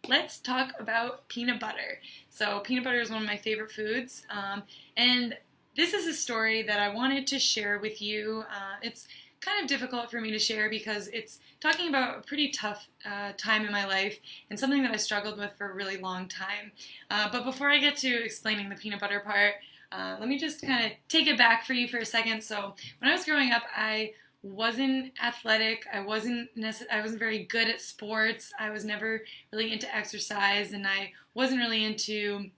let's talk about peanut butter. So peanut butter is one of my favorite foods, and this is a story that I wanted to share with you. It's kind of difficult for me to share because it's talking about a pretty tough time in my life and something that I struggled with for a really long time. But before I get to explaining the peanut butter part, let me just kind of take it back for you for a second. So when I was growing up, I wasn't athletic. I wasn't very good at sports. I was never really into exercise, and I wasn't really into,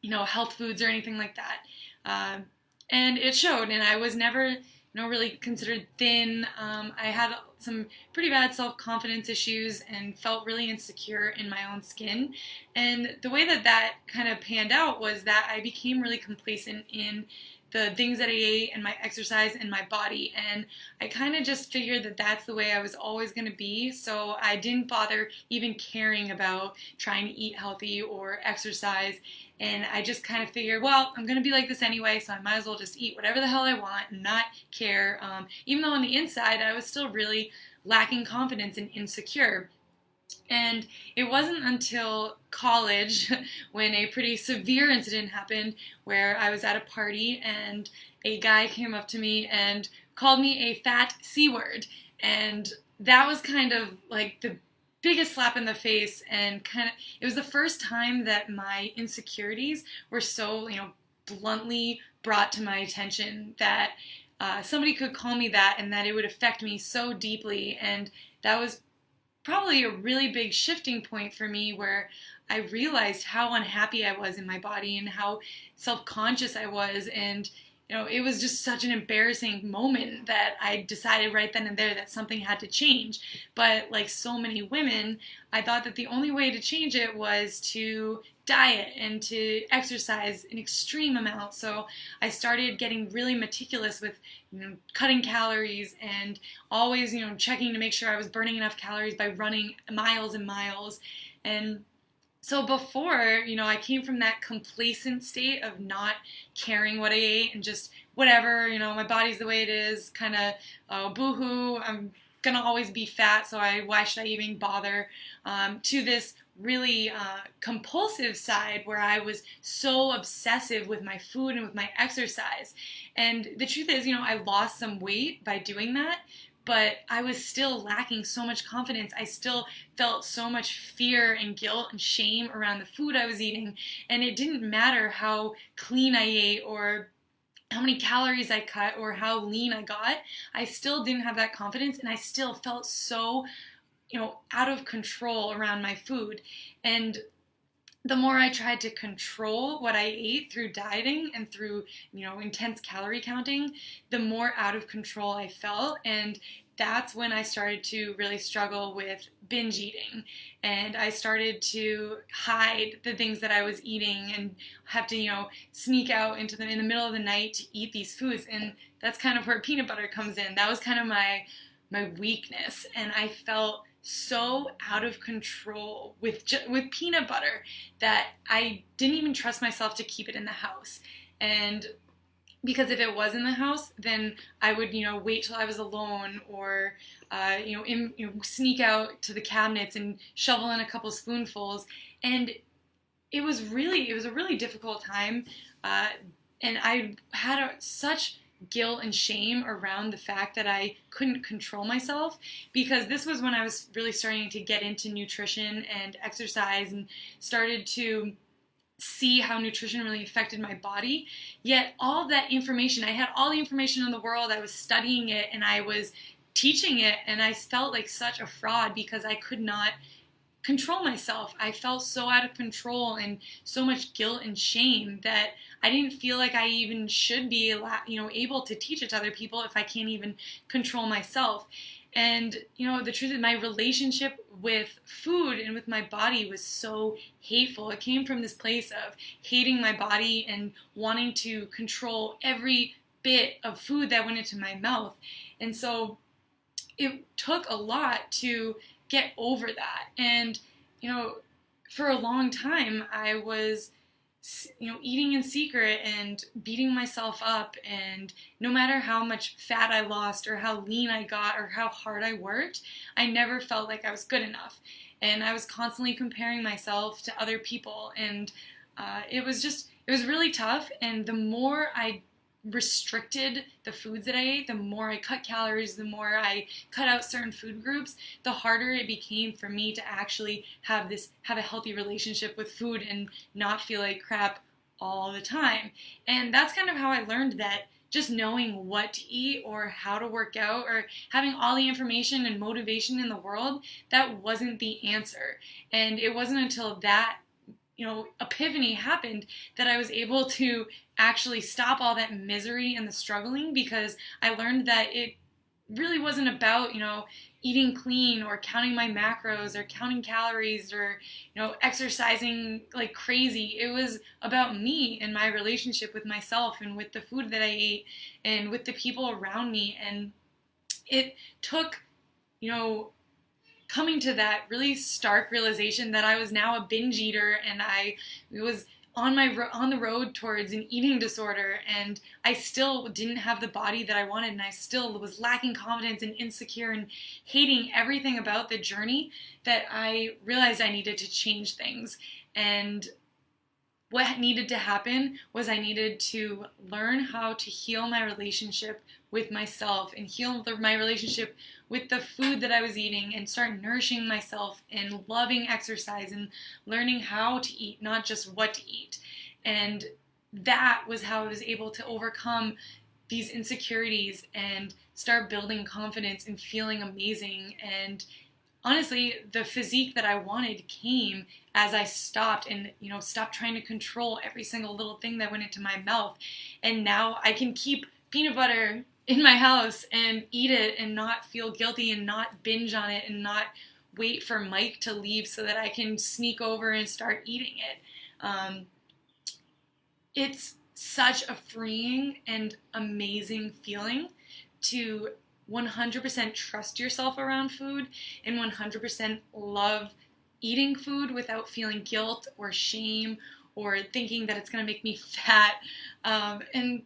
health foods or anything like that. And it showed. And I was never, really considered thin. I had some pretty bad self-confidence issues and felt really insecure in my own skin. And the way that kind of panned out was that I became really complacent in the things that I ate and my exercise and my body. And I kind of just figured that that's the way I was always going to be. So I didn't bother even caring about trying to eat healthy or exercise. And I just kind of figured, well, I'm going to be like this anyway, so I might as well just eat whatever the hell I want and not care. Even though on the inside, I was still really lacking confidence and insecure. And it wasn't until college when a pretty severe incident happened where I was at a party and a guy came up to me and called me a fat C word. And that was kind of like the biggest slap in the face, and it was the first time that my insecurities were so, bluntly brought to my attention that somebody could call me that and that it would affect me so deeply. And that was probably a really big shifting point for me, where I realized how unhappy I was in my body and how self-conscious I was. And it was just such an embarrassing moment that I decided right then and there that something had to change. But like so many women, I thought that the only way to change it was to diet and to exercise an extreme amount. So I started getting really meticulous with cutting calories and always checking to make sure I was burning enough calories by running miles and miles. And so before, I came from that complacent state of not caring what I ate and just whatever, my body's the way it is, kind of, oh, boo-hoo, I'm gonna always be fat, so why should I even bother, to this really compulsive side where I was so obsessive with my food and with my exercise. And the truth is, I lost some weight by doing that, but I was still lacking so much confidence. I still felt so much fear and guilt and shame around the food I was eating. And it didn't matter how clean I ate or how many calories I cut or how lean I got. I still didn't have that confidence, and I still felt so, out of control around my food. And the more I tried to control what I ate through dieting and through, intense calorie counting, the more out of control I felt. And that's when I started to really struggle with binge eating. And I started to hide the things that I was eating and have to, sneak out in the middle of the night to eat these foods. And that's kind of where peanut butter comes in. That was kind of my weakness. And I felt so out of control with peanut butter that I didn't even trust myself to keep it in the house. And because if it was in the house, then I would, wait till I was alone, or, sneak out to the cabinets and shovel in a couple spoonfuls. And it was a really difficult time. And I had such guilt and shame around the fact that I couldn't control myself, because this was when I was really starting to get into nutrition and exercise and started to see how nutrition really affected my body. Yet all that information, I had all the information in the world, I was studying it and I was teaching it, and I felt like such a fraud because I could not control myself. I felt so out of control and so much guilt and shame that I didn't feel like I even should be able to teach it to other people if I can't even control myself. And the truth is, my relationship with food and with my body was so hateful. It came from this place of hating my body and wanting to control every bit of food that went into my mouth. And so it took a lot to get over that. And, for a long time, I was, eating in secret and beating myself up. And no matter how much fat I lost or how lean I got or how hard I worked, I never felt like I was good enough. and I was constantly comparing myself to other people, and it was really tough. And the more I restricted the foods that I ate, the more I cut calories, the more I cut out certain food groups, the harder it became for me to actually have a healthy relationship with food and not feel like crap all the time. And that's kind of how I learned that just knowing what to eat or how to work out or having all the information and motivation in the world, that wasn't the answer. And it wasn't until that epiphany happened that I was able to actually stop all that misery and the struggling, because I learned that it really wasn't about, eating clean or counting my macros or counting calories or, exercising like crazy. It was about me and my relationship with myself and with the food that I ate and with the people around me. And it took, coming to that really stark realization that I was now a binge eater, and I was on the road towards an eating disorder, and I still didn't have the body that I wanted, and I still was lacking confidence and insecure and hating everything about the journey, that I realized I needed to change things. And what needed to happen was I needed to learn how to heal my relationship with myself and heal my relationship with the food that I was eating, and start nourishing myself and loving exercise and learning how to eat, not just what to eat. And that was how I was able to overcome these insecurities and start building confidence and feeling amazing. And honestly, the physique that I wanted came as I stopped and, stopped trying to control every single little thing that went into my mouth. And now I can keep peanut butter in my house and eat it and not feel guilty and not binge on it and not wait for Mike to leave so that I can sneak over and start eating it. It's such a freeing and amazing feeling to 100% trust yourself around food and 100% love eating food without feeling guilt or shame or thinking that it's going to make me fat. And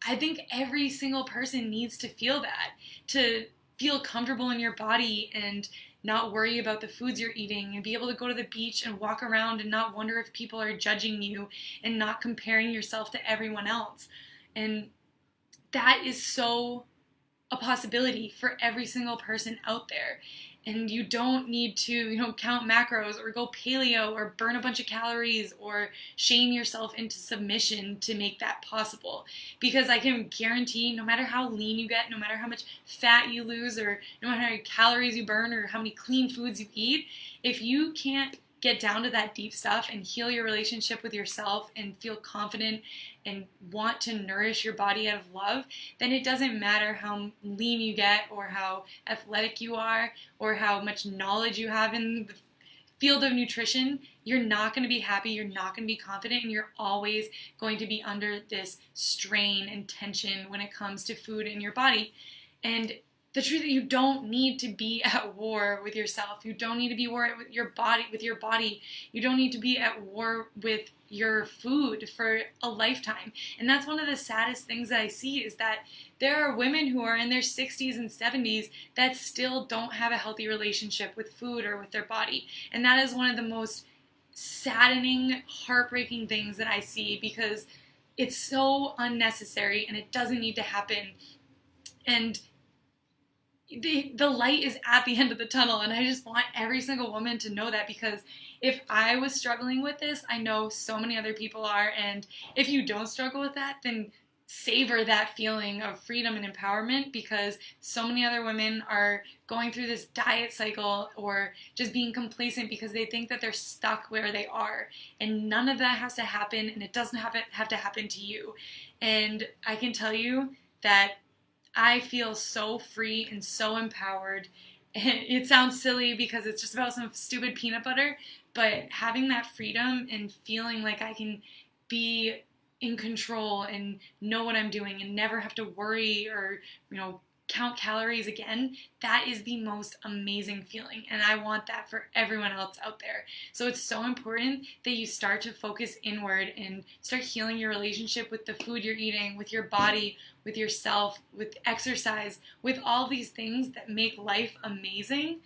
I think every single person needs to feel that, to feel comfortable in your body and not worry about the foods you're eating, and be able to go to the beach and walk around and not wonder if people are judging you, and not comparing yourself to everyone else. And that is so a possibility for every single person out there. And you don't need to, count macros or go paleo or burn a bunch of calories or shame yourself into submission to make that possible. Because I can guarantee, no matter how lean you get, no matter how much fat you lose, or no matter how many calories you burn or how many clean foods you eat, if you can't get down to that deep stuff and heal your relationship with yourself and feel confident and want to nourish your body out of love, then it doesn't matter how lean you get or how athletic you are or how much knowledge you have in the field of nutrition. You're not going to be happy, you're not going to be confident, and you're always going to be under this strain and tension when it comes to food in your body. And the truth is, you don't need to be at war with yourself. You don't need to be at war with your body. You don't need to be at war with your food for a lifetime. And that's one of the saddest things that I see, is that there are women who are in their 60s and 70s that still don't have a healthy relationship with food or with their body. And that is one of the most saddening, heartbreaking things that I see, because it's so unnecessary and it doesn't need to happen. And the light is at the end of the tunnel, and I just want every single woman to know that, because if I was struggling with this, I know so many other people are. And if you don't struggle with that, then savor that feeling of freedom and empowerment, because so many other women are going through this diet cycle or just being complacent because they think that they're stuck where they are. And none of that has to happen, and it doesn't have to happen to you. And I can tell you that I feel so free and so empowered. And it sounds silly because it's just about some stupid peanut butter, but having that freedom and feeling like I can be in control and know what I'm doing and never have to worry or, count calories again, that is the most amazing feeling. And I want that for everyone else out there. So it's so important that you start to focus inward and start healing your relationship with the food you're eating, with your body, with yourself, with exercise, with all these things that make life amazing.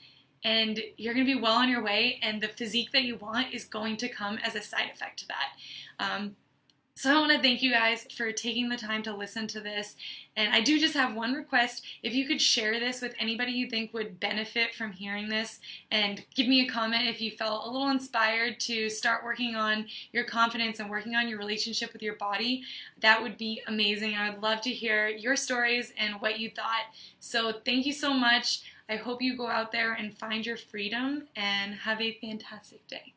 and you're going to be well on your way, and the physique that you want is going to come as a side effect to that. So I want to thank you guys for taking the time to listen to this. And I do just have one request. If you could share this with anybody you think would benefit from hearing this, and give me a comment if you felt a little inspired to start working on your confidence and working on your relationship with your body, that would be amazing. I would love to hear your stories and what you thought. So thank you so much. I hope you go out there and find your freedom and have a fantastic day.